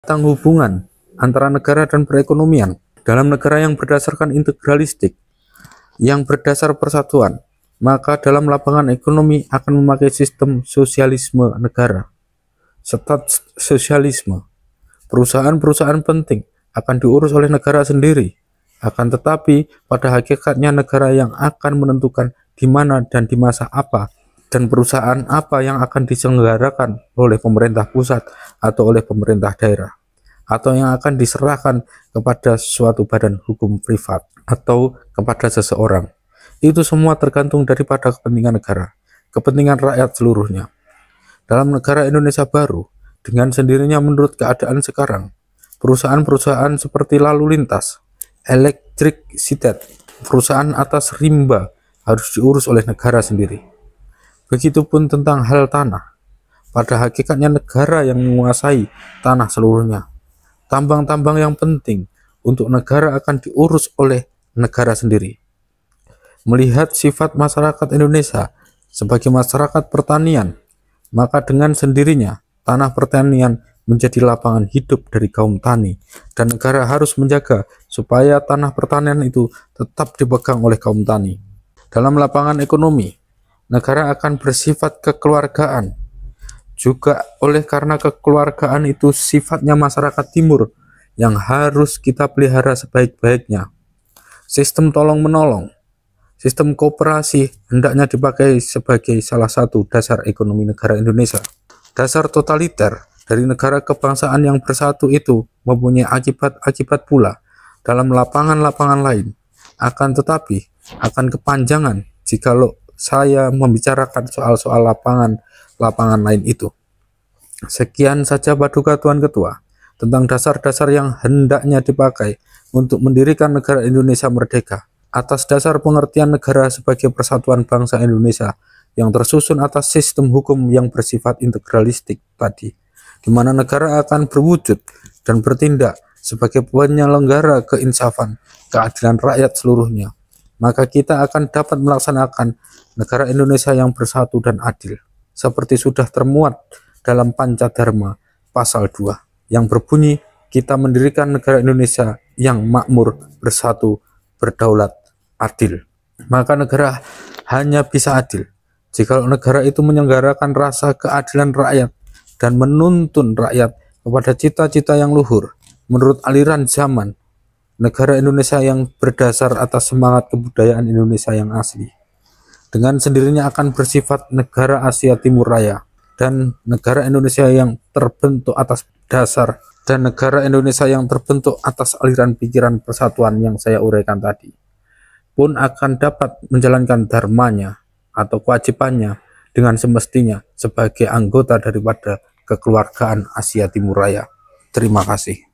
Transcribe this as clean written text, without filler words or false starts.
tentang hubungan antara negara dan perekonomian. Dalam negara yang berdasarkan integralistik, yang berdasar persatuan, maka dalam lapangan ekonomi akan memakai sistem sosialisme negara, stat sosialisme. Perusahaan-perusahaan penting akan diurus oleh negara sendiri, akan tetapi pada hakikatnya negara yang akan menentukan di mana dan di masa apa dan perusahaan apa yang akan diselenggarakan oleh pemerintah pusat atau oleh pemerintah daerah, atau yang akan diserahkan kepada suatu badan hukum privat atau kepada seseorang. Itu semua tergantung daripada kepentingan negara, kepentingan rakyat seluruhnya. Dalam negara Indonesia baru, dengan sendirinya menurut keadaan sekarang, perusahaan-perusahaan seperti lalu lintas, elektrisitas, perusahaan atas rimba harus diurus oleh negara sendiri. Begitupun tentang hal tanah. Pada hakikatnya negara yang menguasai tanah seluruhnya. Tambang-tambang yang penting untuk negara akan diurus oleh negara sendiri. Melihat sifat masyarakat Indonesia sebagai masyarakat pertanian, maka dengan sendirinya tanah pertanian menjadi lapangan hidup dari kaum tani, dan negara harus menjaga supaya tanah pertanian itu tetap dipegang oleh kaum tani. Dalam lapangan ekonomi, negara akan bersifat kekeluargaan. Juga oleh karena kekeluargaan itu sifatnya masyarakat timur yang harus kita pelihara sebaik-baiknya. Sistem tolong-menolong, sistem kooperasi hendaknya dipakai sebagai salah satu dasar ekonomi negara Indonesia. Dasar totaliter dari negara kebangsaan yang bersatu itu mempunyai akibat-akibat pula dalam lapangan-lapangan lain. Akan tetapi akan kepanjangan jikalau saya membicarakan soal-soal lapangan lain itu. Sekian saja Paduka Tuan Ketua tentang dasar-dasar yang hendaknya dipakai untuk mendirikan negara Indonesia merdeka, atas dasar pengertian negara sebagai persatuan bangsa Indonesia yang tersusun atas sistem hukum yang bersifat integralistik tadi, di mana negara akan berwujud dan bertindak sebagai penyelenggara keinsafan, keadilan rakyat seluruhnya. Maka kita akan dapat melaksanakan negara Indonesia yang bersatu dan adil, seperti sudah termuat dalam Pancadharma pasal 2, yang berbunyi, kita mendirikan negara Indonesia yang makmur, bersatu, berdaulat, adil. Maka negara hanya bisa adil jika negara itu menyelenggarakan rasa keadilan rakyat dan menuntun rakyat kepada cita-cita yang luhur menurut aliran zaman. Negara Indonesia yang berdasar atas semangat kebudayaan Indonesia yang asli, dengan sendirinya akan bersifat negara Asia Timur Raya, dan negara Indonesia yang terbentuk atas dasar dan negara Indonesia yang terbentuk atas aliran pikiran persatuan yang saya uraikan tadi pun akan dapat menjalankan dharmanya atau kewajibannya dengan semestinya sebagai anggota daripada kekeluargaan Asia Timur Raya. Terima kasih.